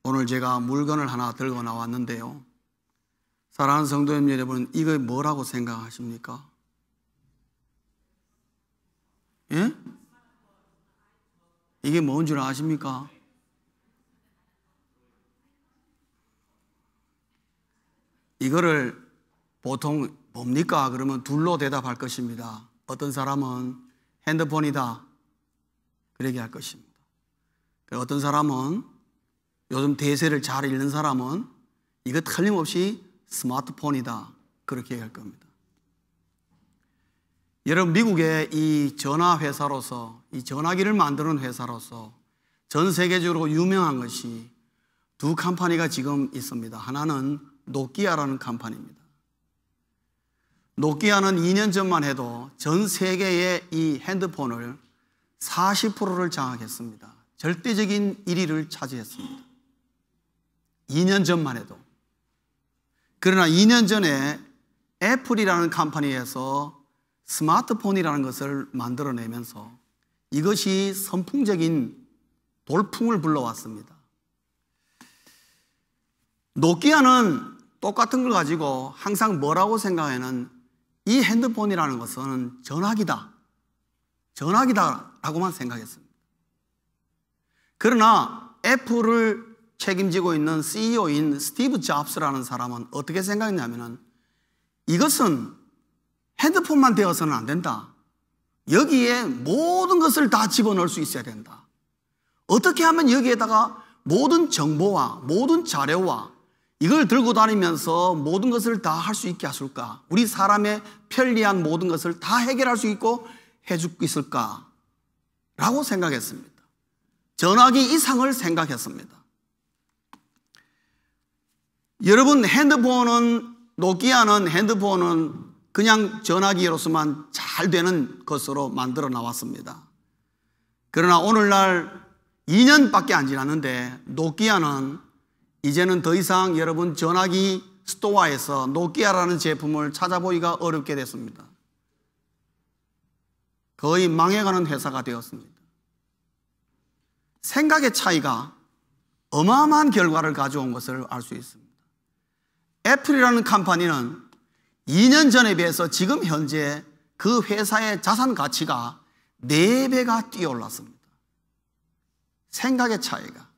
오늘 제가 물건을 하나 들고 나왔는데요. 사랑하는 성도님 여러분, 이거 뭐라고 생각하십니까? 예? 이게 뭔 줄 아십니까? 이거를 보통 뭡니까? 그러면 둘로 대답할 것입니다. 어떤 사람은 핸드폰이다 그렇게 할 것입니다. 어떤 사람은, 요즘 대세를 잘 읽는 사람은 이거 틀림없이 스마트폰이다 그렇게 할 겁니다. 여러분, 미국의 이 전화회사로서, 이 전화기를 만드는 회사로서 전 세계적으로 유명한 것이 두 컴퍼니가 지금 있습니다. 하나는 노키아라는 컴퍼니입니다. 노키아는 2년 전만 해도 전 세계의 이 핸드폰을 40%를 장악했습니다. 절대적인 1위를 차지했습니다. 2년 전만 해도. 그러나 2년 전에 애플이라는 컴퍼니에서 스마트폰이라는 것을 만들어내면서 이것이 선풍적인 돌풍을 불러왔습니다. 노키아는 똑같은 걸 가지고 항상 뭐라고 생각하냐면 이 핸드폰이라는 것은 전화기다라고만 생각했습니다. 그러나 애플을 책임지고 있는 CEO인 스티브 잡스라는 사람은 어떻게 생각했냐면 이것은 핸드폰만 되어서는 안 된다. 여기에 모든 것을 다 집어넣을 수 있어야 된다. 어떻게 하면 여기에다가 모든 정보와 모든 자료와 이걸 들고 다니면서 모든 것을 다 할 수 있게 하실까? 우리 사람의 편리한 모든 것을 다 해결할 수 있고 해줄 수 있을까? 라고 생각했습니다. 전화기 이상을 생각했습니다. 여러분, 노키아는 핸드폰은 그냥 전화기로서만 잘 되는 것으로 만들어 나왔습니다. 그러나 오늘날 2년밖에 안 지났는데 노키아는 이제는 더 이상 여러분 전화기 스토어에서 노키아라는 제품을 찾아보기가 어렵게 됐습니다. 거의 망해가는 회사가 되었습니다. 생각의 차이가 어마어마한 결과를 가져온 것을 알 수 있습니다. 애플이라는 컴퍼니는 2년 전에 비해서 지금 현재 그 회사의 자산 가치가 4배가 뛰어올랐습니다. 생각의 차이가.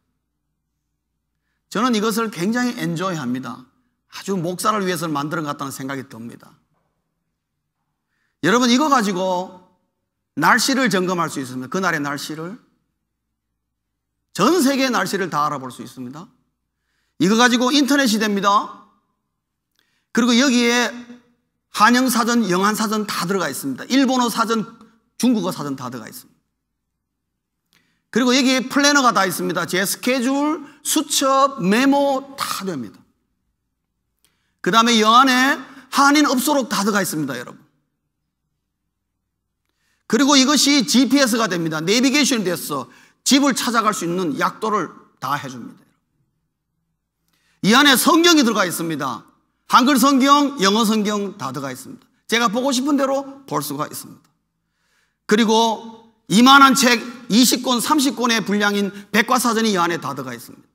저는 이것을 굉장히 엔조이합니다. 아주 목사를 위해서 만들어 갔다는 생각이 듭니다. 여러분, 이거 가지고 날씨를 점검할 수 있습니다. 그날의 날씨를, 전 세계의 날씨를 다 알아볼 수 있습니다. 이거 가지고 인터넷이 됩니다. 그리고 여기에 한영사전, 영한사전 다 들어가 있습니다. 일본어 사전, 중국어 사전 다 들어가 있습니다. 그리고 여기에 플래너가 다 있습니다. 제 스케줄, 수첩, 메모 다 됩니다. 그 다음에 영안에 한인 업소록 다 들어가 있습니다, 여러분. 그리고 이것이 GPS가 됩니다. 내비게이션이 돼서 집을 찾아갈 수 있는 약도를 다 해줍니다. 이 안에 성경이 들어가 있습니다. 한글 성경, 영어 성경 다 들어가 있습니다. 제가 보고 싶은 대로 볼 수가 있습니다. 그리고 이만한 책 20권, 30권의 분량인 백과사전이 이 안에 다 들어가 있습니다.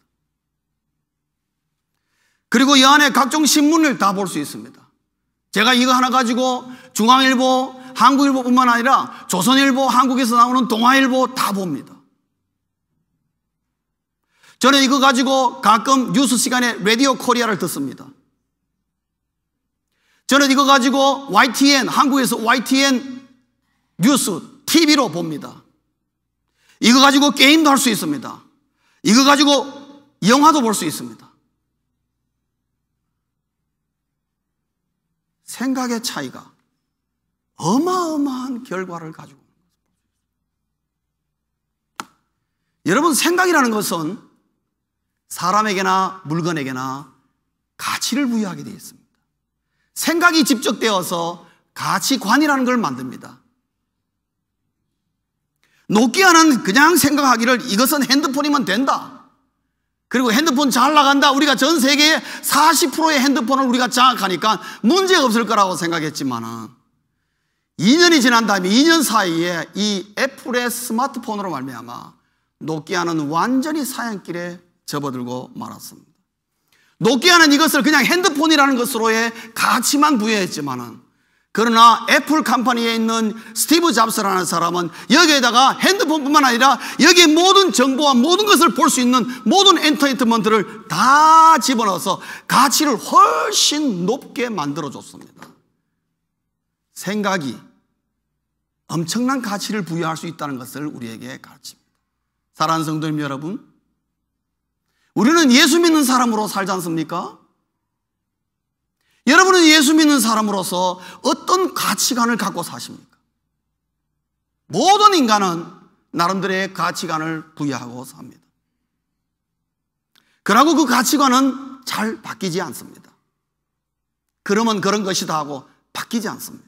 그리고 이 안에 각종 신문을 다 볼 수 있습니다. 제가 이거 하나 가지고 중앙일보, 한국일보뿐만 아니라 조선일보, 한국에서 나오는 동아일보 다 봅니다. 저는 이거 가지고 가끔 뉴스 시간에 라디오 코리아를 듣습니다. 저는 이거 가지고 YTN, 한국에서 YTN 뉴스 TV로 봅니다. 이거 가지고 게임도 할 수 있습니다. 이거 가지고 영화도 볼 수 있습니다. 생각의 차이가 어마어마한 결과를 가지고 있는 것입니다. 여러분, 생각이라는 것은 사람에게나 물건에게나 가치를 부여하게 되어 있습니다. 생각이 집적되어서 가치관이라는 걸 만듭니다. 노키아는 그냥 생각하기를 이것은 핸드폰이면 된다. 그리고 핸드폰 잘 나간다. 우리가 전 세계의 40%의 핸드폰을 우리가 장악하니까 문제가 없을 거라고 생각했지만은 2년이 지난 다음에 2년 사이에 이 애플의 스마트폰으로 말미암아 노키아는 완전히 사양길에 접어들고 말았습니다. 노키아는 이것을 그냥 핸드폰이라는 것으로의 가치만 부여했지만은, 그러나 애플 컴퍼니에 있는 스티브 잡스라는 사람은 여기에다가 핸드폰뿐만 아니라 여기에 모든 정보와 모든 것을 볼 수 있는 모든 엔터테인먼트를 다 집어넣어서 가치를 훨씬 높게 만들어줬습니다. 생각이 엄청난 가치를 부여할 수 있다는 것을 우리에게 가르칩니다. 사랑하는 성도님 여러분, 우리는 예수 믿는 사람으로 살지 않습니까? 여러분은 예수 믿는 사람으로서 어떤 가치관을 갖고 사십니까? 모든 인간은 나름대로의 가치관을 부여하고 삽니다. 그러고 그 가치관은 잘 바뀌지 않습니다. 그러면 그런 것이다 하고 바뀌지 않습니다.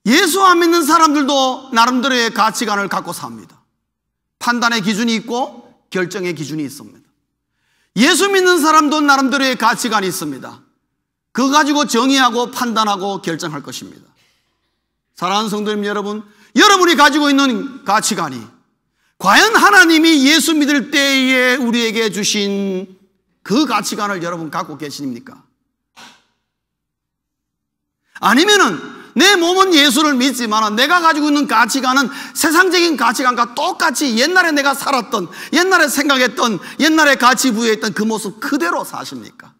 예수 안 믿는 사람들도 나름대로의 가치관을 갖고 삽니다. 판단의 기준이 있고 결정의 기준이 있습니다. 예수 믿는 사람도 나름대로의 가치관이 있습니다. 그거 가지고 정의하고 판단하고 결정할 것입니다. 사랑하는 성도님 여러분, 여러분이 가지고 있는 가치관이 과연 하나님이 예수 믿을 때에 우리에게 주신 그 가치관을 여러분 갖고 계십니까? 아니면은 내 몸은 예수를 믿지만 내가 가지고 있는 가치관은 세상적인 가치관과 똑같이 옛날에 내가 살았던, 옛날에 생각했던, 옛날에 가치 부여했던 그 모습 그대로 사십니까?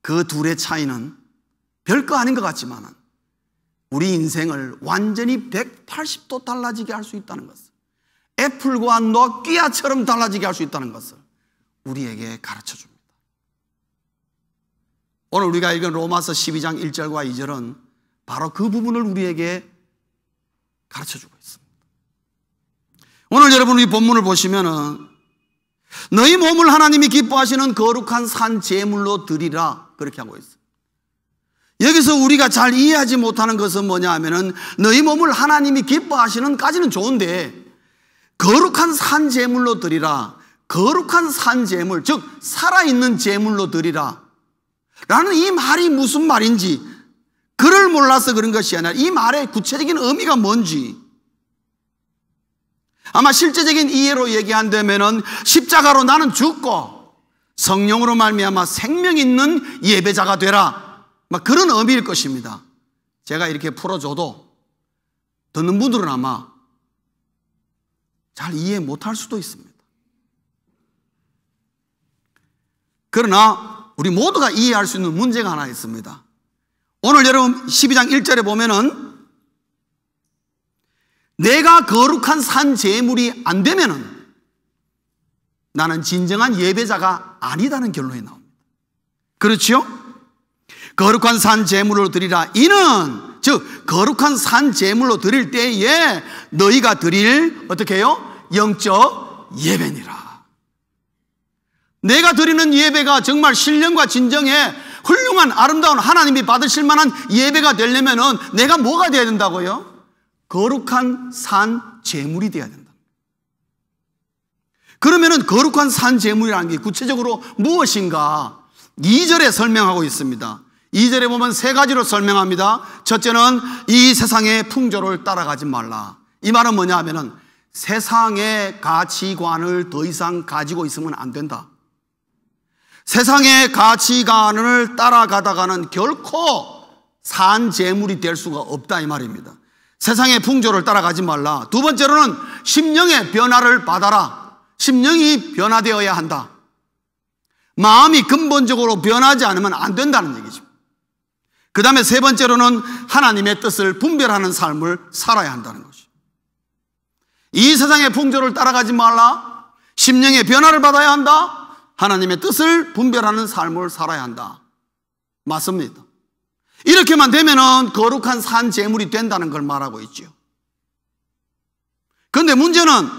그 둘의 차이는 별거 아닌 것 같지만 우리 인생을 완전히 180도 달라지게 할 수 있다는 것을, 애플과 노키아처럼 달라지게 할 수 있다는 것을 우리에게 가르쳐줍니다. 오늘 우리가 읽은 로마서 12장 1절과 2절은 바로 그 부분을 우리에게 가르쳐주고 있습니다. 오늘 여러분 이 본문을 보시면은 너희 몸을 하나님이 기뻐하시는 거룩한 산 제물로 드리라 그렇게 하고 있어요. 여기서 우리가 잘 이해하지 못하는 것은 뭐냐 하면은 너희 몸을 하나님이 기뻐하시는 까지는 좋은데 거룩한 산 제물로 드리라, 거룩한 산 제물, 즉 살아있는 제물로 드리라 라는 이 말이 무슨 말인지, 그를 몰라서 그런 것이 아니라 이 말의 구체적인 의미가 뭔지, 아마 실제적인 이해로 얘기한다면은 십자가로 나는 죽고 성령으로 말미암아 생명 있는 예배자가 되라, 막 그런 의미일 것입니다. 제가 이렇게 풀어줘도 듣는 분들은 아마 잘 이해 못할 수도 있습니다. 그러나 우리 모두가 이해할 수 있는 문제가 하나 있습니다. 오늘 여러분 12장 1절에 보면은 내가 거룩한 산 제물이 안 되면은 나는 진정한 예배자가 아니다는 결론이 나옵니다. 그렇죠? 거룩한 산 제물로 드리라. 이는 즉 거룩한 산 제물로 드릴 때에 너희가 드릴 어떻게 해요? 영적 예배니라. 내가 드리는 예배가 정말 신령과 진정의 훌륭한 아름다운 하나님이 받으실 만한 예배가 되려면은 내가 뭐가 되어야 된다고요? 거룩한 산 제물이 되어야 된다. 그러면은 거룩한 산 제물이라는 게 구체적으로 무엇인가 2절에 설명하고 있습니다. 2절에 보면 세 가지로 설명합니다. 첫째는 이 세상의 풍조를 따라가지 말라. 이 말은 뭐냐 하면은 세상의 가치관을 더 이상 가지고 있으면 안 된다. 세상의 가치관을 따라가다가는 결코 산 제물이 될 수가 없다 이 말입니다. 세상의 풍조를 따라가지 말라. 두 번째로는 심령의 변화를 받아라. 심령이 변화되어야 한다. 마음이 근본적으로 변하지 않으면 안 된다는 얘기죠. 그 다음에 세 번째로는 하나님의 뜻을 분별하는 삶을 살아야 한다는 것이죠. 이 세상의 풍조를 따라가지 말라. 심령의 변화를 받아야 한다. 하나님의 뜻을 분별하는 삶을 살아야 한다. 맞습니다. 이렇게만 되면은 거룩한 산 제물이 된다는 걸 말하고 있죠. 그런데 문제는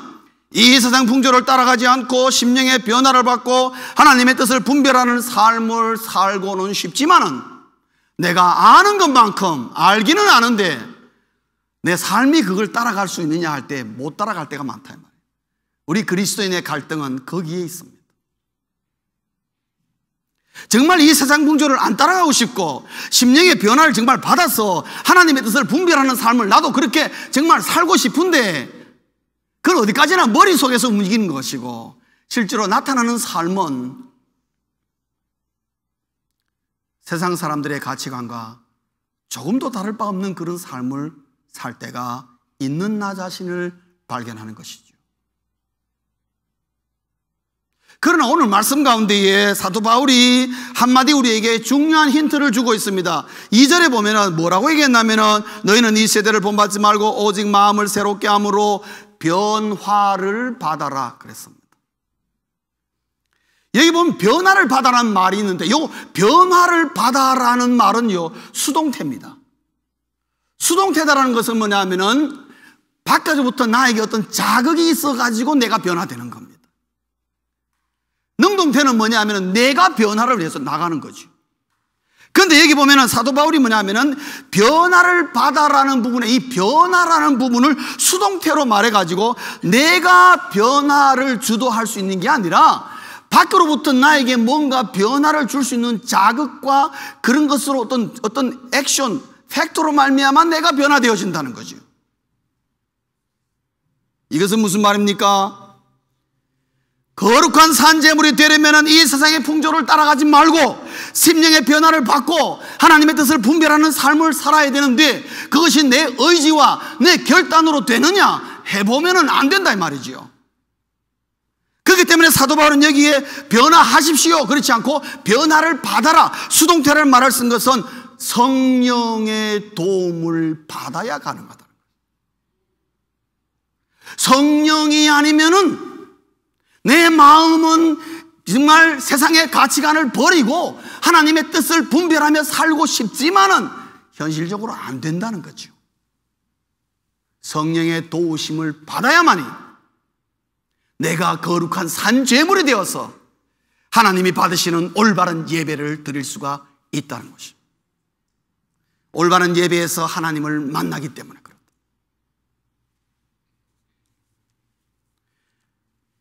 이 세상 풍조를 따라가지 않고 심령의 변화를 받고 하나님의 뜻을 분별하는 삶을 살고는 싶지만은 내가 아는 것만큼 알기는 아는데 내 삶이 그걸 따라갈 수 있느냐 할 때 못 따라갈 때가 많다 이 말이에요. 우리 그리스도인의 갈등은 거기에 있습니다. 정말 이 세상 풍조를 안 따라가고 싶고 심령의 변화를 정말 받아서 하나님의 뜻을 분별하는 삶을 나도 그렇게 정말 살고 싶은데 그건 어디까지나 머릿속에서 움직이는 것이고 실제로 나타나는 삶은 세상 사람들의 가치관과 조금도 다를 바 없는 그런 삶을 살 때가 있는 나 자신을 발견하는 것이죠. 그러나 오늘 말씀 가운데에 사도 바울이 한마디 우리에게 중요한 힌트를 주고 있습니다. 2절에 보면은 뭐라고 얘기했냐면은 너희는 이 세대를 본받지 말고 오직 마음을 새롭게 함으로 변화를 받아라 그랬습니다. 여기 보면 변화를 받아라는 말이 있는데 요 변화를 받아라는 말은요 수동태입니다. 수동태다라는 것은 뭐냐면은 바깥으로부터 나에게 어떤 자극이 있어가지고 내가 변화되는 겁니다. 능동태는 뭐냐면은 내가 변화를 위해서 나가는 거죠. 그런데 여기 보면은 사도 바울이 뭐냐면은 변화를 받아라는 부분에 이 변화라는 부분을 수동태로 말해가지고 내가 변화를 주도할 수 있는 게 아니라 밖으로부터 나에게 뭔가 변화를 줄 수 있는 자극과 그런 것으로 어떤 액션, 팩토로 말미암아 내가 변화되어진다는 거죠. 이것은 무슨 말입니까? 거룩한 산재물이 되려면 이 세상의 풍조를 따라가지 말고 심령의 변화를 받고 하나님의 뜻을 분별하는 삶을 살아야 되는데 그것이 내 의지와 내 결단으로 되느냐 해보면 안 된다 이 말이지요. 그렇기 때문에 사도 바울은 여기에 변화하십시오 그렇지 않고 변화를 받아라 수동태를 말할 쓴 것은 성령의 도움을 받아야 가능하다. 성령이 아니면은 내 마음은 정말 세상의 가치관을 버리고 하나님의 뜻을 분별하며 살고 싶지만은 현실적으로 안 된다는 거죠. 성령의 도우심을 받아야만이 내가 거룩한 산죄물이 되어서 하나님이 받으시는 올바른 예배를 드릴 수가 있다는 것입니다. 올바른 예배에서 하나님을 만나기 때문에 그렇다.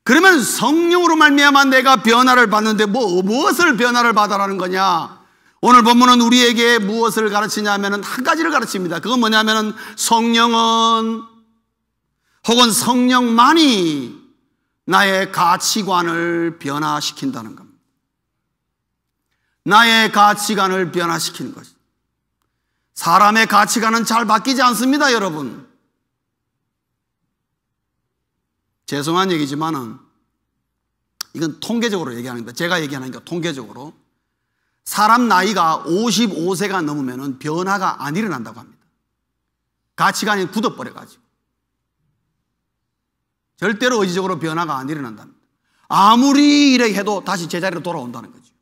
그러면 성령으로 말미암아 내가 변화를 받는데 무엇을 변화를 받아라는 거냐? 오늘 본문은 우리에게 무엇을 가르치냐면 한 가지를 가르칩니다. 그건 뭐냐면 성령은 혹은 성령만이 나의 가치관을 변화시킨다는 겁니다. 나의 가치관을 변화시키는 것입니다. 사람의 가치관은 잘 바뀌지 않습니다, 여러분. 죄송한 얘기지만은 이건 통계적으로 얘기하는 겁니다. 제가 얘기하는 게 통계적으로 사람 나이가 55세가 넘으면 변화가 안 일어난다고 합니다. 가치관이 굳어버려가지고 절대로 의지적으로 변화가 안 일어난답니다. 아무리 이래 해도 다시 제자리로 돌아온다는 거죠.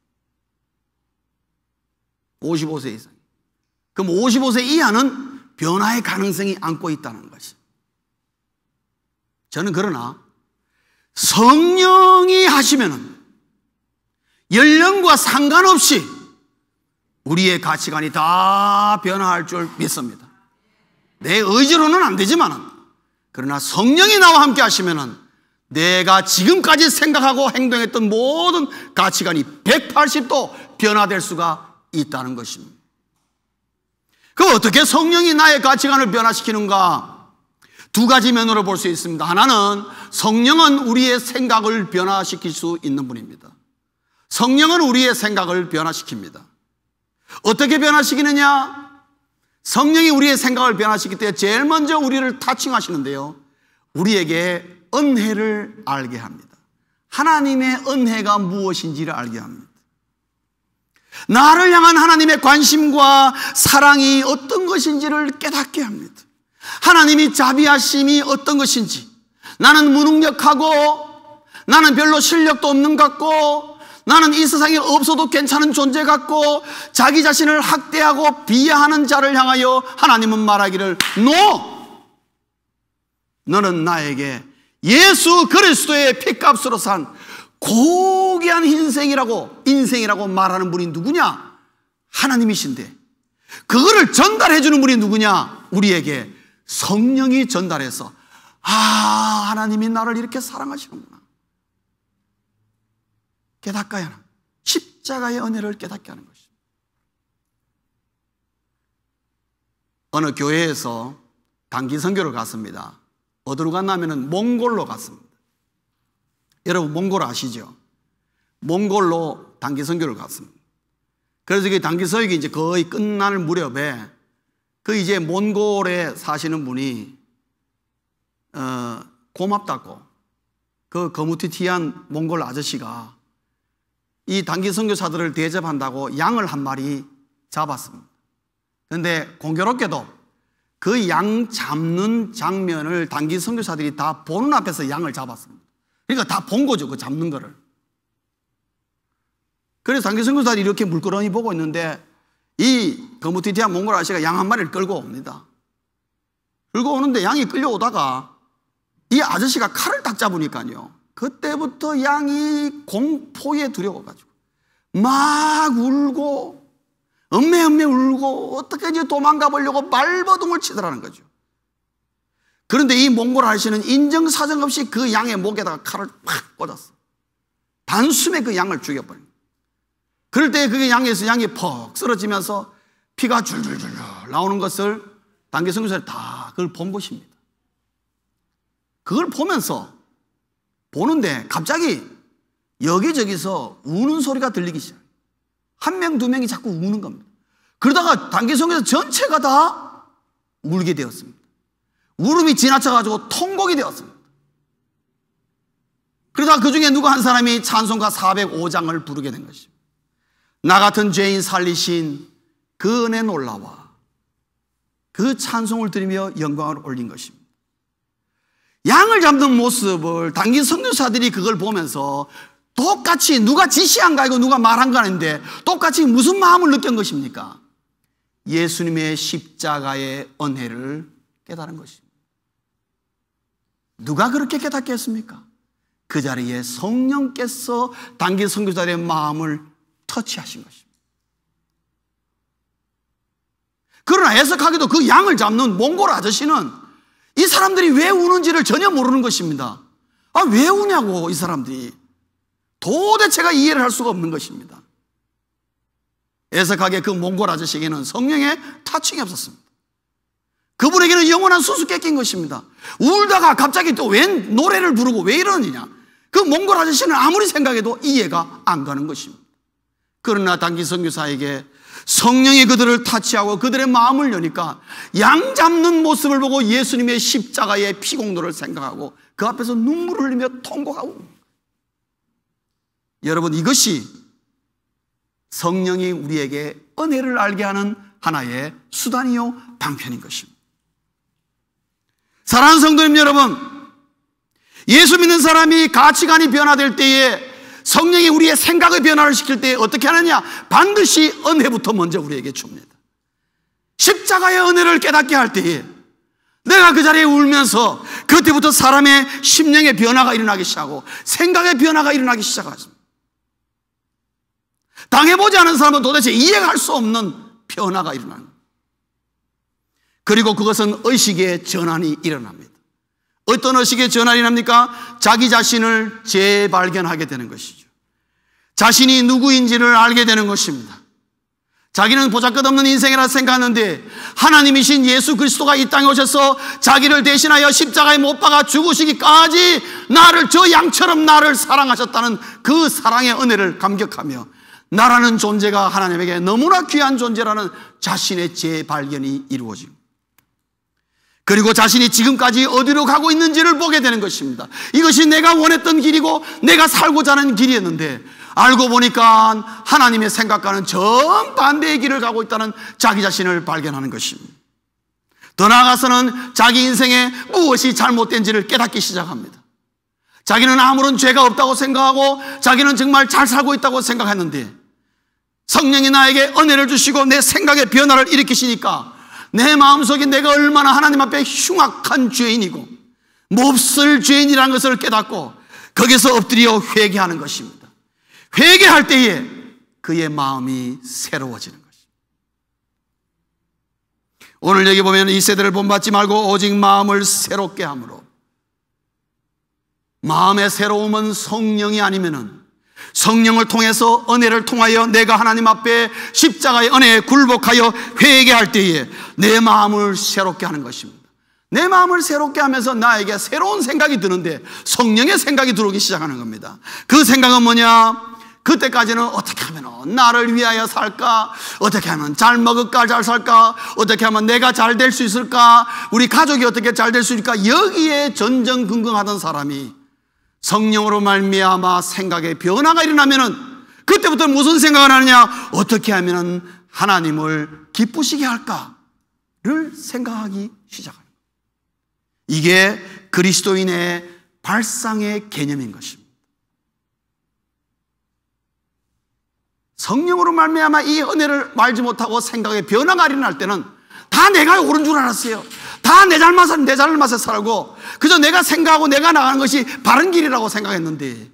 55세 이상. 그럼 55세 이하는 변화의 가능성이 안고 있다는 것이. 저는 그러나 성령이 하시면은 연령과 상관없이 우리의 가치관이 다 변화할 줄 믿습니다. 내 의지로는 안 되지만은 그러나 성령이 나와 함께 하시면은 내가 지금까지 생각하고 행동했던 모든 가치관이 180도 변화될 수가 있다는 것입니다. 그럼 어떻게 성령이 나의 가치관을 변화시키는가? 두 가지 면으로 볼 수 있습니다. 하나는 성령은 우리의 생각을 변화시킬 수 있는 분입니다. 성령은 우리의 생각을 변화시킵니다. 어떻게 변화시키느냐? 성령이 우리의 생각을 변화시킬 때 제일 먼저 우리를 타칭하시는데요, 우리에게 은혜를 알게 합니다. 하나님의 은혜가 무엇인지를 알게 합니다. 나를 향한 하나님의 관심과 사랑이 어떤 것인지를 깨닫게 합니다. 하나님이 자비하심이 어떤 것인지, 나는 무능력하고 나는 별로 실력도 없는 것 같고 나는 이 세상에 없어도 괜찮은 존재 같고 자기 자신을 학대하고 비하하는 자를 향하여 하나님은 말하기를 NO! 너는 나에게 예수 그리스도의 피값으로 산 고귀한 인생이라고 말하는 분이 누구냐? 하나님이신데 그거를 전달해 주는 분이 누구냐? 우리에게 성령이 전달해서 하나님이 나를 이렇게 사랑하시는구나 깨닫가야 십자가의 은혜를 깨닫게 하는 것입니다. 어느 교회에서 단기 선교를 갔습니다. 어디로 갔냐면은 몽골로 갔습니다. 여러분 몽골 아시죠? 몽골로 단기 선교를 갔습니다. 그래서 그 단기 선교가 이제 거의 끝날 무렵에 그 이제 몽골에 사시는 분이 고맙다고 그 거무튀튀한 몽골 아저씨가 이 단기 선교사들을 대접한다고 양을 한 마리 잡았습니다. 그런데 공교롭게도 그 양 잡는 장면을 단기 선교사들이 다 보는 앞에서 양을 잡았습니다. 그러니까 다 본 거죠, 그 잡는 거를. 그래서 단기 선교사들이 이렇게 물끄러미 보고 있는데 이 거무튀튀한 몽골 아저씨가 양 한 마리를 끌고 옵니다. 끌고 오는데 양이 끌려오다가 이 아저씨가 칼을 딱 잡으니까요, 그때부터 양이 공포에 두려워가지고 막 울고 엄매엄매 울고 어떻게 이제 도망가 보려고 발버둥을 치더라는 거죠. 그런데 이 몽골 아저씨는 인정사정 없이 그 양의 목에다가 칼을 팍 꽂았어. 단숨에 그 양을 죽여버린. 그럴 때 그게 양에서 양이 퍽 쓰러지면서 피가 줄줄줄 나오는 것을 단기 선교사들이 다 그걸 본 것입니다. 그걸 보는데 갑자기 여기저기서 우는 소리가 들리기 시작해요. 한 명, 두 명이 자꾸 우는 겁니다. 그러다가 단기 선교사 전체가 다 울게 되었습니다. 울음이 지나쳐가지고 통곡이 되었습니다. 그러다가 그 중에 누구 한 사람이 찬송가 405장을 부르게 된 것입니다. 나 같은 죄인 살리신 그 은혜 놀라와 그 찬송을 들으며 영광을 올린 것입니다. 양을 잡는 모습을 단기 선교사들이 그걸 보면서 똑같이 누가 지시한 거 아니고 누가 말한 거 아닌데 똑같이 무슨 마음을 느낀 것입니까? 예수님의 십자가의 은혜를 깨달은 것입니다. 누가 그렇게 깨닫게 했습니까? 그 자리에 성령께서 단기 선교사들의 마음을 터치하신 것입니다. 그러나 해석하기도 그 양을 잡는 몽골 아저씨는 이 사람들이 왜 우는지를 전혀 모르는 것입니다. 왜 우냐고 이 사람들이. 도대체가 이해를 할 수가 없는 것입니다. 해석하기에 그 몽골 아저씨에게는 성령의 타칭이 없었습니다. 그분에게는 영원한 수수께끼인 것입니다. 울다가 갑자기 또 웬 노래를 부르고 왜 이러느냐. 그 몽골 아저씨는 아무리 생각해도 이해가 안 가는 것입니다. 그러나 단기 선교사에게 성령이 그들을 타치하고 그들의 마음을 여니까 양 잡는 모습을 보고 예수님의 십자가의 피공로를 생각하고 그 앞에서 눈물을 흘리며 통곡하고. 여러분, 이것이 성령이 우리에게 은혜를 알게 하는 하나의 수단이요 방편인 것입니다. 사랑하는 성도님 여러분, 예수 믿는 사람이 가치관이 변화될 때에 성령이 우리의 생각의 변화를 시킬 때 어떻게 하느냐? 반드시 은혜부터 먼저 우리에게 줍니다. 십자가의 은혜를 깨닫게 할 때에 내가 그 자리에 울면서 그때부터 사람의 심령의 변화가 일어나기 시작하고 생각의 변화가 일어나기 시작하십니다. 당해보지 않은 사람은 도대체 이해할 수 없는 변화가 일어납니다. 그리고 그것은 의식의 전환이 일어납니다. 어떤 의식의 전환이 일어납니까? 자기 자신을 재발견하게 되는 것이죠. 자신이 누구인지를 알게 되는 것입니다. 자기는 보잘것없는 인생이라 생각하는데 하나님이신 예수 그리스도가 이 땅에 오셔서 자기를 대신하여 십자가에 못 박아 죽으시기까지 나를 저 양처럼 나를 사랑하셨다는 그 사랑의 은혜를 감격하며 나라는 존재가 하나님에게 너무나 귀한 존재라는 자신의 재발견이 이루어지고, 그리고 자신이 지금까지 어디로 가고 있는지를 보게 되는 것입니다. 이것이 내가 원했던 길이고 내가 살고자 하는 길이었는데 알고 보니까 하나님의 생각과는 정반대의 길을 가고 있다는 자기 자신을 발견하는 것입니다. 더 나아가서는 자기 인생에 무엇이 잘못된지를 깨닫기 시작합니다. 자기는 아무런 죄가 없다고 생각하고 자기는 정말 잘 살고 있다고 생각했는데 성령이 나에게 은혜를 주시고 내 생각의 변화를 일으키시니까 내 마음속에 내가 얼마나 하나님 앞에 흉악한 죄인이고 몹쓸 죄인이라는 것을 깨닫고 거기서 엎드려 회개하는 것입니다. 회개할 때에 그의 마음이 새로워지는 것입니다. 오늘 여기 보면 이 세대를 본받지 말고 오직 마음을 새롭게 함으로, 마음의 새로움은 성령이 아니면은 성령을 통해서 은혜를 통하여 내가 하나님 앞에 십자가의 은혜에 굴복하여 회개할 때에 내 마음을 새롭게 하는 것입니다. 내 마음을 새롭게 하면서 나에게 새로운 생각이 드는데 성령의 생각이 들어오기 시작하는 겁니다. 그 생각은 뭐냐? 그때까지는 어떻게 하면 나를 위하여 살까? 어떻게 하면 잘 먹을까? 잘 살까? 어떻게 하면 내가 잘 될 수 있을까? 우리 가족이 어떻게 잘 될 수 있을까? 여기에 전전긍긍하던 사람이 성령으로 말미암아 생각의 변화가 일어나면은 그때부터 무슨 생각을 하느냐? 어떻게 하면 하나님을 기쁘시게 할까를 생각하기 시작합니다. 이게 그리스도인의 발상의 개념인 것입니다. 성령으로 말미암아 이 은혜를 말지 못하고 생각의 변화가 일어날 때는 다 내가 옳은 줄 알았어요. 다 내 잘못에 살고 그저 내가 생각하고 내가 나가는 것이 바른 길이라고 생각했는데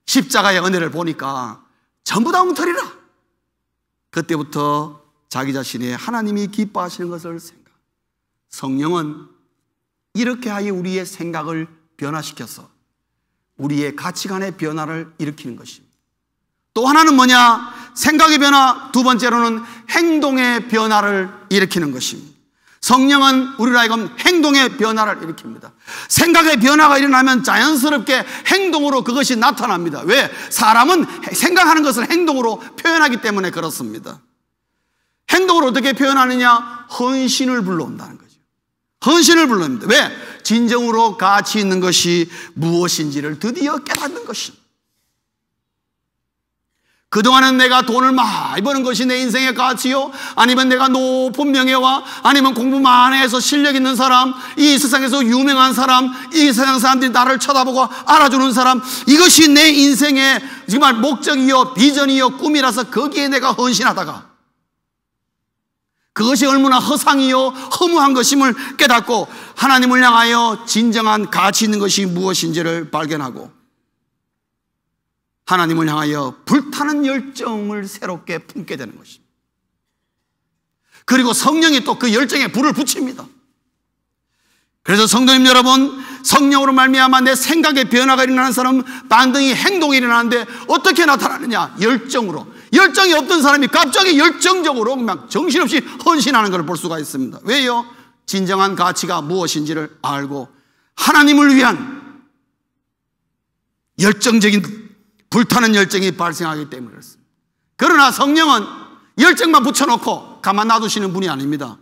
십자가의 은혜를 보니까 전부 다 엉터리라. 그때부터 자기 자신의 하나님이 기뻐하시는 것을 생각. 성령은 이렇게 하여 우리의 생각을 변화시켜서 우리의 가치관의 변화를 일으키는 것입니다. 또 하나는 뭐냐? 생각의 변화. 두 번째로는 행동의 변화를 일으키는 것입니다. 성령은 우리로 하여금 행동의 변화를 일으킵니다. 생각의 변화가 일어나면 자연스럽게 행동으로 그것이 나타납니다. 왜? 사람은 생각하는 것을 행동으로 표현하기 때문에 그렇습니다. 행동으로 어떻게 표현하느냐? 헌신을 불러온다는 거죠. 헌신을 불러옵니다. 왜? 진정으로 가치 있는 것이 무엇인지를 드디어 깨닫는 것입니다. 그동안은 내가 돈을 많이 버는 것이 내 인생의 가치요? 아니면 내가 높은 명예와 아니면 공부 많이 해서 실력 있는 사람, 이 세상에서 유명한 사람, 이 세상 사람들이 나를 쳐다보고 알아주는 사람, 이것이 내 인생의 정말 목적이요 비전이요 꿈이라서 거기에 내가 헌신하다가 그것이 얼마나 허상이요 허무한 것임을 깨닫고 하나님을 향하여 진정한 가치 있는 것이 무엇인지를 발견하고 하나님을 향하여 불타는 열정을 새롭게 품게 되는 것입니다. 그리고 성령이 또 그 열정에 불을 붙입니다. 그래서 성도님 여러분, 성령으로 말미암아 내 생각의 변화가 일어나는 사람은 반드시 행동이 일어나는데 어떻게 나타나느냐? 열정으로. 열정이 없던 사람이 갑자기 열정적으로 막 정신없이 헌신하는 것을 볼 수가 있습니다. 왜요? 진정한 가치가 무엇인지를 알고 하나님을 위한 열정적인 불타는 열정이 발생하기 때문에 그렇습니다. 그러나 성령은 열정만 붙여놓고 가만 놔두시는 분이 아닙니다.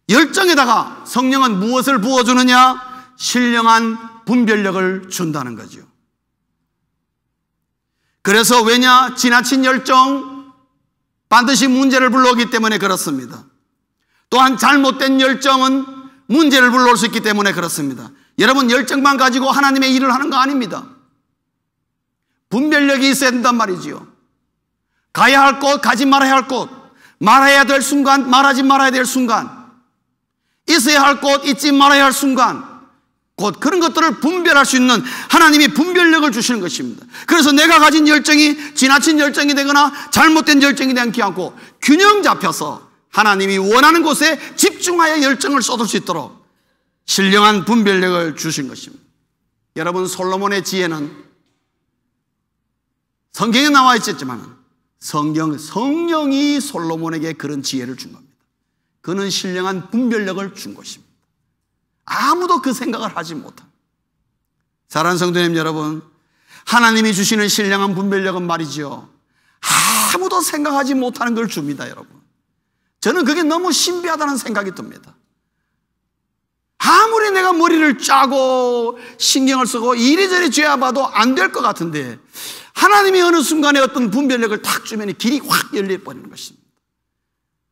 열정에다가 성령은 무엇을 부어주느냐? 신령한 분별력을 준다는 거죠. 그래서 왜냐? 지나친 열정 반드시 문제를 불러오기 때문에 그렇습니다. 또한 잘못된 열정은 문제를 불러올 수 있기 때문에 그렇습니다. 여러분, 열정만 가지고 하나님의 일을 하는 거 아닙니다. 분별력이 있어야 된단 말이지요. 가야 할 곳, 가지 말아야 할 곳, 말해야 될 순간, 말하지 말아야 될 순간, 있어야 할 곳, 있지 말아야 할 순간, 곧 그런 것들을 분별할 수 있는 하나님이 분별력을 주시는 것입니다. 그래서 내가 가진 열정이 지나친 열정이 되거나 잘못된 열정이 되지 않고 균형 잡혀서 하나님이 원하는 곳에 집중하여 열정을 쏟을 수 있도록 신령한 분별력을 주신 것입니다. 여러분, 솔로몬의 지혜는 성경에 나와 있었지만 성령이 솔로몬에게 그런 지혜를 준 겁니다. 그는 신령한 분별력을 준 것입니다. 아무도 그 생각을 하지 못한. 사랑하는 성도님 여러분, 하나님이 주시는 신령한 분별력은 말이죠, 아무도 생각하지 못하는 걸 줍니다. 여러분, 저는 그게 너무 신비하다는 생각이 듭니다. 아무리 내가 머리를 짜고 신경을 쓰고 이리저리 죄봐도 안 될 것 같은데 하나님이 어느 순간에 어떤 분별력을 탁 주면 길이 확 열려버리는 것입니다.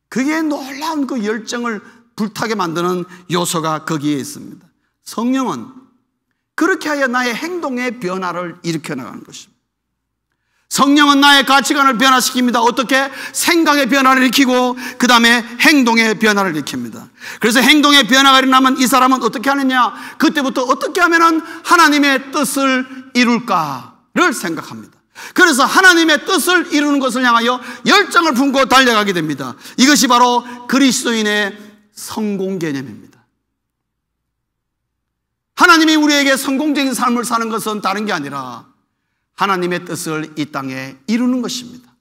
그게 놀라운 그 열정을 불타게 만드는 요소가 거기에 있습니다. 성령은 그렇게 하여 나의 행동의 변화를 일으켜 나가는 것입니다. 성령은 나의 가치관을 변화시킵니다. 어떻게? 생각의 변화를 일으키고 그 다음에 행동의 변화를 일으킵니다. 그래서 행동의 변화가 일어나면 이 사람은 어떻게 하느냐? 그때부터 어떻게 하면 하나님의 뜻을 이룰까를 생각합니다. 그래서 하나님의 뜻을 이루는 것을 향하여 열정을 품고 달려가게 됩니다. 이것이 바로 그리스도인의 성공 개념입니다. 하나님이 우리에게 성공적인 삶을 사는 것은 다른 게 아니라 하나님의 뜻을 이 땅에 이루는 것입니다.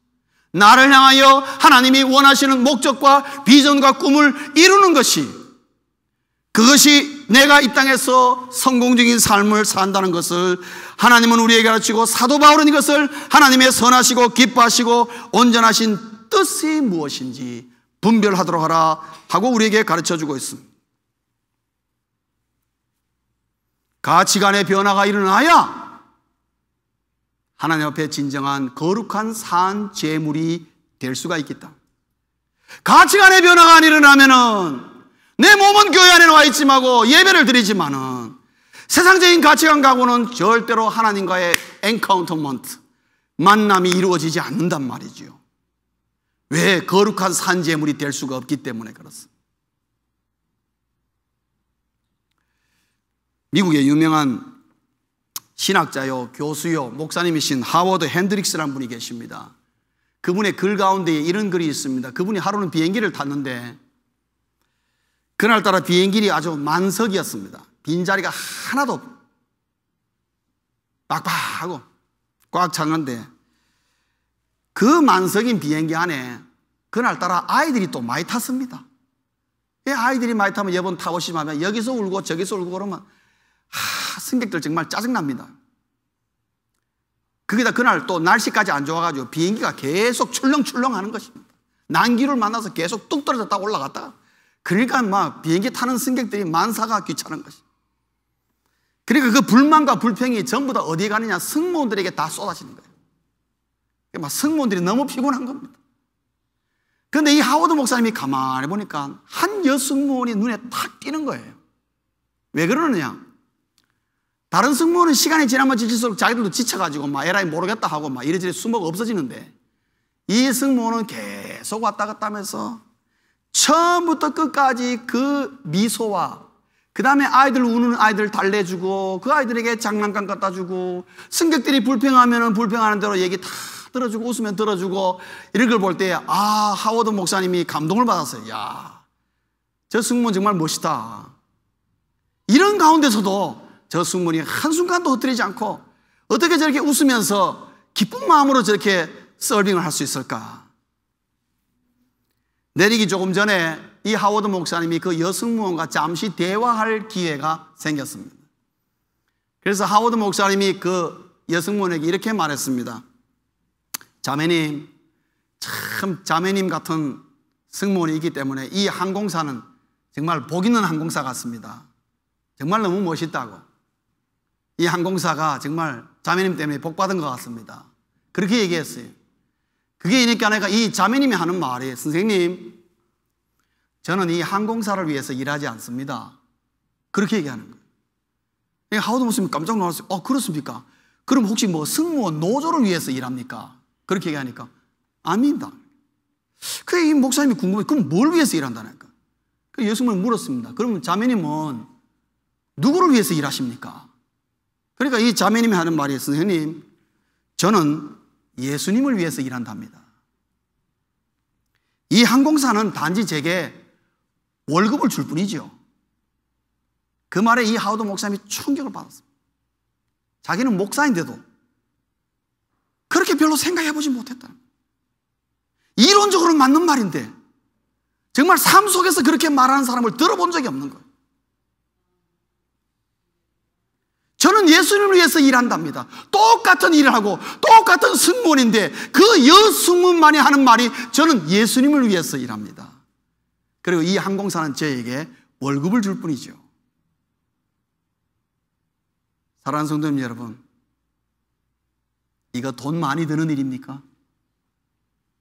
나를 향하여 하나님이 원하시는 목적과 비전과 꿈을 이루는 것이, 그것이 내가 이 땅에서 성공적인 삶을 산다는 것을 하나님은 우리에게 가르치고, 사도 바울은 이것을 하나님의 선하시고 기뻐하시고 온전하신 뜻이 무엇인지 분별하도록 하라 하고 우리에게 가르쳐주고 있습니다. 가치관의 변화가 일어나야 하나님 앞에 진정한 거룩한 산 제물이 될 수가 있겠다. 가치관의 변화가 안 일어나면은 내 몸은 교회 안에 와 있지만 예배를 드리지만은 세상적인 가치관 가고는 절대로 하나님과의 엔카운터먼트, 만남이 이루어지지 않는단 말이죠. 왜? 거룩한 산 제물이 될 수가 없기 때문에 그렇습니다. 미국의 유명한 신학자요, 교수요, 목사님이신 하워드 핸드릭스라는 분이 계십니다. 그분의 글 가운데에 이런 글이 있습니다. 그분이 하루는 비행기를 탔는데 그날따라 비행기이 아주 만석이었습니다. 빈자리가 하나도 없고 빡빡하고 꽉 찼는데 그 만석인 비행기 안에 그날따라 아이들이 또 많이 탔습니다. 아이들이 많이 타면 여러분 타보시면 여기서 울고 저기서 울고 그러면 승객들 정말 짜증납니다. 거기다 그날 또 날씨까지 안 좋아가지고 비행기가 계속 출렁출렁 하는 것입니다. 난기를 만나서 계속 뚝 떨어졌다 올라갔다가, 그러니까 막 비행기 타는 승객들이 만사가 귀찮은 것입니다. 그러니까 그 불만과 불평이 전부 다 어디에 가느냐, 승무원들에게 다 쏟아지는 거예요. 막 승무원들이 너무 피곤한 겁니다. 그런데 이 하워드 목사님이 가만히 보니까 한 여승무원이 눈에 탁 띄는 거예요. 왜 그러느냐? 다른 승무원은 시간이 지나면 지칠수록 자기들도 지쳐가지고 막 에라이 모르겠다 하고 막 이래저래 수모가 없어지는데, 이 승무원은 계속 왔다 갔다 하면서 처음부터 끝까지 그 미소와 그 다음에 아이들 우는 아이들 달래주고 그 아이들에게 장난감 갖다 주고 승객들이 불평하면 불평하는 대로 얘기 다 들어주고 웃으면 들어주고 이런 걸 볼 때 하워드 목사님이 감동을 받았어요. 야, 저 승무원 정말 멋있다. 이런 가운데서도 저 승무원이 한순간도 흩뜨리지 않고 어떻게 저렇게 웃으면서 기쁜 마음으로 저렇게 서빙을 할 수 있을까? 내리기 조금 전에 이 하워드 목사님이 그 여승무원과 잠시 대화할 기회가 생겼습니다. 그래서 하워드 목사님이 그 여승무원에게 이렇게 말했습니다. 자매님, 참 자매님 같은 승무원이 있기 때문에 이 항공사는 정말 복 있는 항공사 같습니다. 정말 너무 멋있다고. 이 항공사가 정말 자매님 때문에 복 받은 것 같습니다. 그렇게 얘기했어요. 그게 이니까 내가 이 자매님이 하는 말이, 선생님, 저는 이 항공사를 위해서 일하지 않습니다. 그렇게 얘기하는 거예요. 하워드 목사님이 깜짝 놀랐어요. 그렇습니까? 그럼 혹시 뭐 승무원 노조를 위해서 일합니까? 그렇게 얘기하니까 아닙니다. 그래, 이 목사님이 궁금해. 그럼 뭘 위해서 일한다니까? 그래서 여승무원이 물었습니다. 그러면 자매님은 누구를 위해서 일하십니까? 그러니까 이 자매님이 하는 말이, 선생님, 저는 예수님을 위해서 일한답니다. 이 항공사는 단지 제게 월급을 줄 뿐이죠. 그 말에 이 하워드 목사님이 충격을 받았습니다. 자기는 목사인데도 그렇게 별로 생각해보지 못했다. 이론적으로 맞는 말인데 정말 삶 속에서 그렇게 말하는 사람을 들어본 적이 없는 거예요. 저는 예수님을 위해서 일한답니다. 똑같은 일을 하고 똑같은 승무원인데 그 여승무원만이 하는 말이, 저는 예수님을 위해서 일합니다. 그리고 이 항공사는 저에게 월급을 줄 뿐이죠. 사랑하는 성도님 여러분, 이거 돈 많이 드는 일입니까?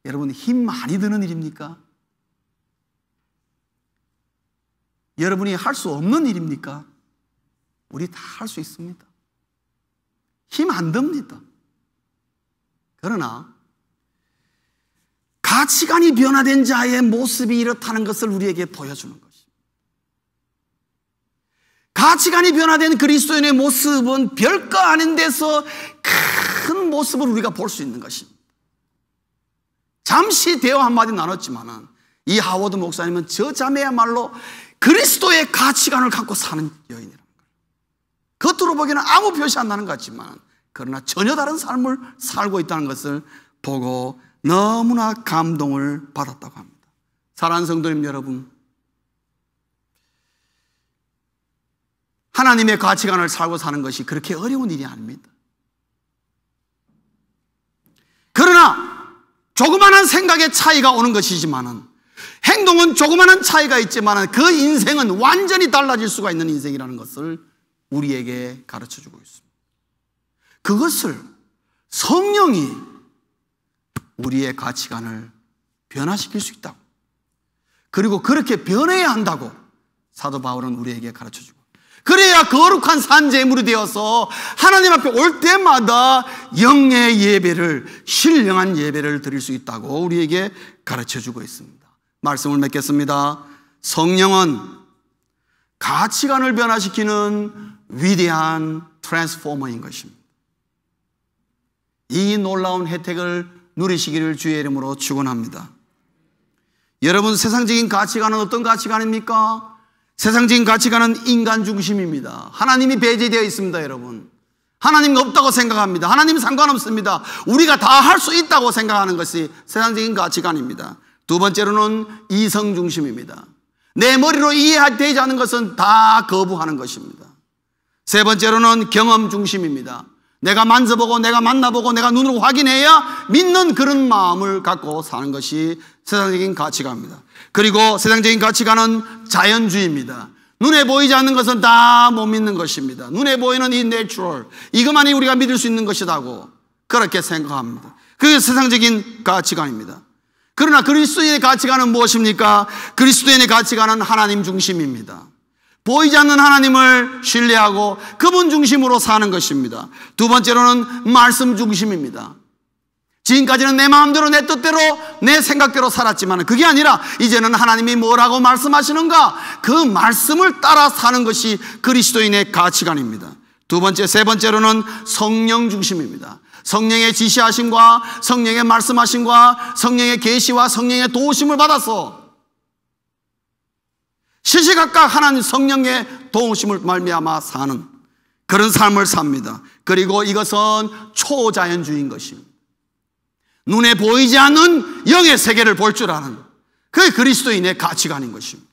여러분, 힘 많이 드는 일입니까? 여러분이 할 수 없는 일입니까? 우리 다 할 수 있습니다. 힘 안 듭니다. 그러나 가치관이 변화된 자의 모습이 이렇다는 것을 우리에게 보여주는 것입니다. 가치관이 변화된 그리스도인의 모습은 별거 아닌 데서 큰 모습을 우리가 볼 수 있는 것입니다. 잠시 대화 한마디 나눴지만 이 하워드 목사님은 저 자매야말로 그리스도의 가치관을 갖고 사는 여인이라는 거예요. 겉으로 보기에는 아무 표시 안 나는 것 같지만 그러나 전혀 다른 삶을 살고 있다는 것을 보고 너무나 감동을 받았다고 합니다. 사랑하는 성도님 여러분, 하나님의 가치관을 살고 사는 것이 그렇게 어려운 일이 아닙니다. 그러나 조그마한 생각의 차이가 오는 것이지만은, 행동은 조그마한 차이가 있지만은 그 인생은 완전히 달라질 수가 있는 인생이라는 것을 우리에게 가르쳐주고 있습니다. 그것을 성령이 우리의 가치관을 변화시킬 수 있다고, 그리고 그렇게 변해야 한다고 사도 바울은 우리에게 가르쳐주고, 그래야 거룩한 산제물이 되어서 하나님 앞에 올 때마다 영의 예배를, 신령한 예배를 드릴 수 있다고 우리에게 가르쳐주고 있습니다. 말씀을 맺겠습니다. 성령은 가치관을 변화시키는 위대한 트랜스포머인 것입니다. 이 놀라운 혜택을 누리시기를 주의 이름으로 축원합니다. 여러분, 세상적인 가치관은 어떤 가치관입니까? 세상적인 가치관은 인간 중심입니다. 하나님이 배제되어 있습니다. 여러분, 하나님 없다고 생각합니다. 하나님 상관없습니다. 우리가 다 할 수 있다고 생각하는 것이 세상적인 가치관입니다. 두 번째로는 이성 중심입니다. 내 머리로 이해되지 않는 것은 다 거부하는 것입니다. 세 번째로는 경험 중심입니다. 내가 만져보고 내가 만나보고 내가 눈으로 확인해야 믿는 그런 마음을 갖고 사는 것이 세상적인 가치관입니다. 그리고 세상적인 가치관은 자연주의입니다. 눈에 보이지 않는 것은 다 못 믿는 것입니다. 눈에 보이는 이 내추럴, 이것만이 우리가 믿을 수 있는 것이라고 그렇게 생각합니다. 그게 세상적인 가치관입니다. 그러나 그리스도인의 가치관은 무엇입니까? 그리스도인의 가치관은 하나님 중심입니다. 보이지 않는 하나님을 신뢰하고 그분 중심으로 사는 것입니다. 두 번째로는 말씀 중심입니다. 지금까지는 내 마음대로, 내 뜻대로, 내 생각대로 살았지만 그게 아니라 이제는 하나님이 뭐라고 말씀하시는가, 그 말씀을 따라 사는 것이 그리스도인의 가치관입니다. 세 번째로는 성령 중심입니다. 성령의 지시하심과 성령의 말씀하심과 성령의 계시와 성령의 도우심을 받아서 시시각각 하나님 성령의 도우심을 말미암아 사는 그런 삶을 삽니다. 그리고 이것은 초자연주의인 것입니다. 눈에 보이지 않는 영의 세계를 볼 줄 아는, 그게 그리스도인의 가치관인 것입니다.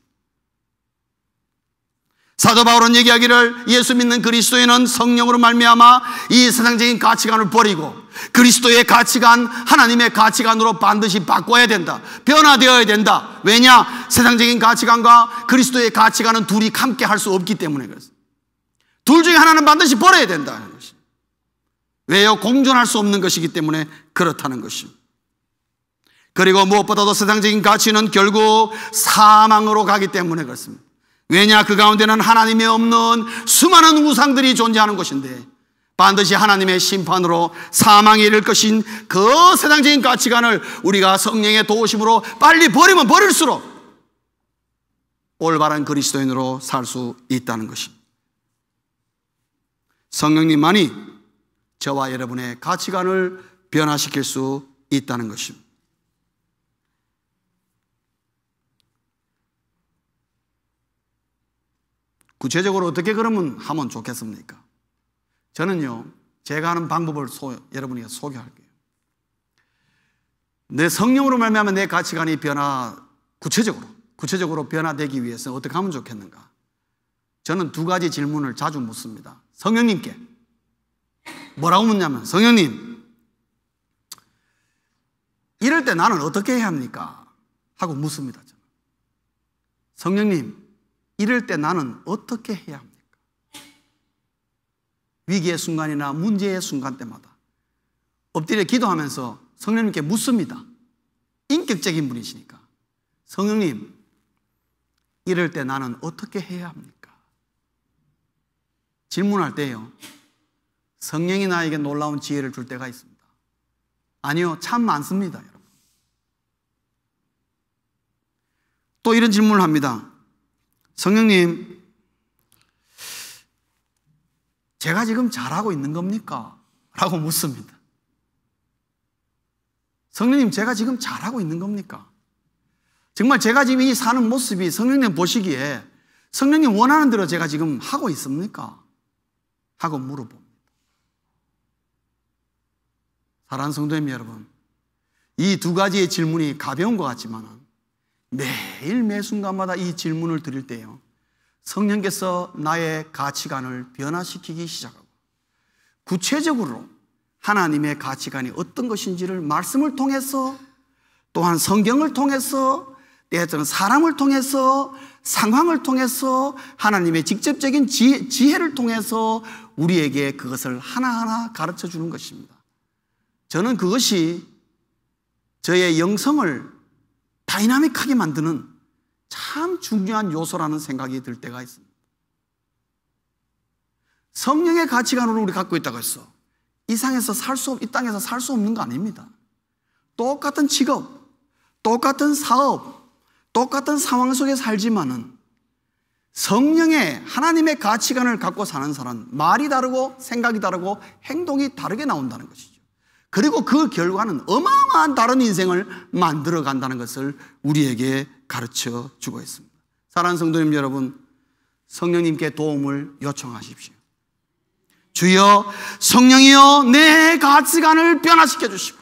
사도 바울은 얘기하기를, 예수 믿는 그리스도인은 성령으로 말미암아 이 세상적인 가치관을 버리고 그리스도의 가치관, 하나님의 가치관으로 반드시 바꿔야 된다, 변화되어야 된다. 왜냐? 세상적인 가치관과 그리스도의 가치관은 둘이 함께 할 수 없기 때문에 그렇습니다. 둘 중에 하나는 반드시 버려야 된다는 것입니다. 왜요? 공존할 수 없는 것이기 때문에 그렇다는 것입니다. 그리고 무엇보다도 세상적인 가치는 결국 사망으로 가기 때문에 그렇습니다. 왜냐? 그 가운데는 하나님이 없는 수많은 우상들이 존재하는 것인데 반드시 하나님의 심판으로 사망에 이를 것인 그 세상적인 가치관을 우리가 성령의 도우심으로 빨리 버리면 버릴수록 올바른 그리스도인으로 살 수 있다는 것입니다. 성령님만이 저와 여러분의 가치관을 변화시킬 수 있다는 것입니다. 구체적으로 어떻게 그러면 하면 좋겠습니까? 저는요, 제가 하는 방법을 여러분에게 소개할게요. 내 성령으로 말미암아 내 가치관이 구체적으로 변화되기 위해서 어떻게 하면 좋겠는가? 저는 두 가지 질문을 자주 묻습니다. 성령님께 뭐라고 묻냐면, 성령님, 이럴 때 나는 어떻게 해야 합니까? 하고 묻습니다. 저는. 성령님, 이럴 때 나는 어떻게 해야 합니까? 위기의 순간이나 문제의 순간 때마다 엎드려 기도하면서 성령님께 묻습니다. 인격적인 분이시니까. 성령님, 이럴 때 나는 어떻게 해야 합니까? 질문할 때요, 성령이 나에게 놀라운 지혜를 줄 때가 있습니다. 아니요, 참 많습니다, 여러분. 또 이런 질문을 합니다. 성령님, 제가 지금 잘하고 있는 겁니까? 라고 묻습니다. 성령님, 제가 지금 잘하고 있는 겁니까? 정말 제가 지금 이 사는 모습이 성령님 보시기에 성령님 원하는 대로 제가 지금 하고 있습니까? 하고 물어봅니다. 사랑하는 성도님 여러분, 이 두 가지의 질문이 가벼운 것 같지만 매일 매 순간마다 이 질문을 드릴 때요, 성령께서 나의 가치관을 변화시키기 시작하고 구체적으로 하나님의 가치관이 어떤 것인지를 말씀을 통해서, 또한 성경을 통해서, 때때로는 사람을 통해서, 상황을 통해서, 하나님의 직접적인 지혜를 통해서 우리에게 그것을 하나하나 가르쳐 주는 것입니다. 저는 그것이 저의 영성을 다이나믹하게 만드는 참 중요한 요소라는 생각이 들 때가 있습니다. 성령의 가치관으로 우리 갖고 있다고 해서 이 땅에서 살 수 없는 거 아닙니다. 똑같은 직업, 똑같은 사업, 똑같은 상황 속에 살지만은 성령의 하나님의 가치관을 갖고 사는 사람은 말이 다르고 생각이 다르고 행동이 다르게 나온다는 것이죠. 그리고 그 결과는 어마어마한 다른 인생을 만들어 간다는 것을 우리에게 가르쳐 주고 있습니다. 사랑하는 성도님 여러분, 성령님께 도움을 요청하십시오. 주여, 성령이여, 내 가치관을 변화시켜 주시고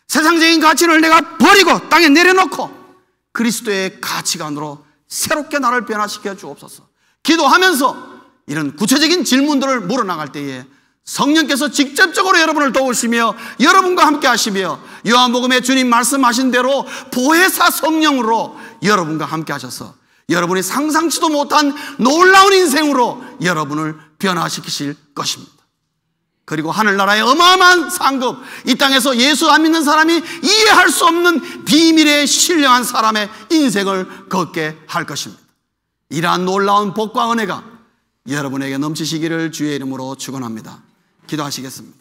세상적인 가치를 내가 버리고 땅에 내려놓고 그리스도의 가치관으로 새롭게 나를 변화시켜 주옵소서. 기도하면서 이런 구체적인 질문들을 물어나갈 때에 성령께서 직접적으로 여러분을 도우시며 여러분과 함께 하시며 요한복음에 주님 말씀하신 대로 보혜사 성령으로 여러분과 함께 하셔서 여러분이 상상치도 못한 놀라운 인생으로 여러분을 변화시키실 것입니다. 그리고 하늘나라의 어마어마한 상급, 이 땅에서 예수 안 믿는 사람이 이해할 수 없는 비밀의 신령한 사람의 인생을 걷게 할 것입니다. 이러한 놀라운 복과 은혜가 여러분에게 넘치시기를 주의 이름으로 축원합니다. 기도하시겠습니다.